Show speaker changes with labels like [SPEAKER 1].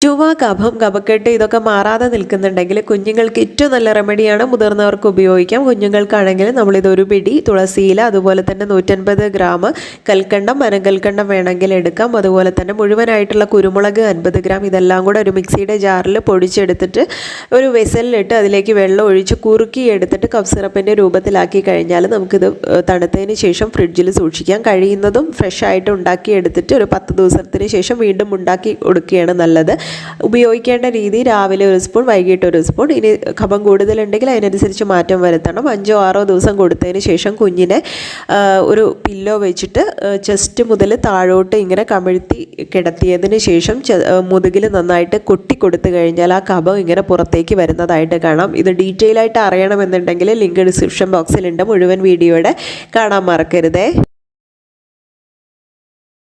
[SPEAKER 1] ചുമ, കഫം, കഫക്കെട്ട് ഇതൊക്കെ മാറാതെ നിൽക്കുന്നുണ്ടെങ്കിൽ കുഞ്ഞുങ്ങൾക്ക് ഏറ്റവും നല്ല റെമഡിയാണ്. മുതിർന്നവർക്ക് ഉപയോഗിക്കാം. കുഞ്ഞുങ്ങൾക്കാണെങ്കിൽ നമ്മളിതൊരു പിടി തുളസിയില, അതുപോലെ തന്നെ 150 ഗ്രാം കൽക്കണ്ടം, മനകൽക്കണ്ടം വേണമെങ്കിൽ എടുക്കാം. അതുപോലെ തന്നെ മുഴുവനായിട്ടുള്ള കുരുമുളക് 50 ഗ്രാം, ഇതെല്ലാം കൂടെ ഒരു മിക്സിയുടെ ജാറിൽ പൊടിച്ചെടുത്തിട്ട് ഒരു വെസലിലിട്ട് അതിലേക്ക് വെള്ളം ഒഴിച്ച് കുറുക്കി എടുത്തിട്ട് കഫ് സിറപ്പിൻ്റെ രൂപത്തിലാക്കി കഴിഞ്ഞാൽ നമുക്കിത് തണുത്തതിന് ശേഷം ഫ്രിഡ്ജിൽ സൂക്ഷിക്കാം. കഴിയുന്നതും ഫ്രഷ് ആയിട്ട് ഉണ്ടാക്കി എടുത്തിട്ട് ഒരു 10 ദിവസത്തിന് ശേഷം വീണ്ടും ഉണ്ടാക്കി കൊടുക്കുകയാണ് നല്ലത്. ഉപയോഗിക്കേണ്ട രീതി രാവിലെ 1 സ്പൂൺ, വൈകിട്ട് 1 സ്പൂൺ. ഇനി കഫം കൂടുതലുണ്ടെങ്കിൽ അതിനനുസരിച്ച് മാറ്റം വരുത്തണം. 5-6 ദിവസം കൊടുത്തതിന് ശേഷം കുഞ്ഞിനെ ഒരു പില്ലോ വെച്ചിട്ട് ചെസ്റ്റ് മുതൽ താഴോട്ട് ഇങ്ങനെ കമിഴ്ത്തി കിടത്തിയതിന് ശേഷം മുതുകിൽ നന്നായിട്ട് കൊട്ടി കൊടുത്തു കഴിഞ്ഞാൽ ആ കഫം ഇങ്ങനെ പുറത്തേക്ക് വരുന്നതായിട്ട് കാണാം. ഇത് ഡീറ്റെയിൽ ആയിട്ട് അറിയണമെന്നുണ്ടെങ്കിൽ ലിങ്ക് ഡിസ്ക്രിപ്ഷൻ ബോക്സിലുണ്ട്. മുഴുവൻ വീഡിയോയുടെ കാണാൻ മറക്കരുതേ.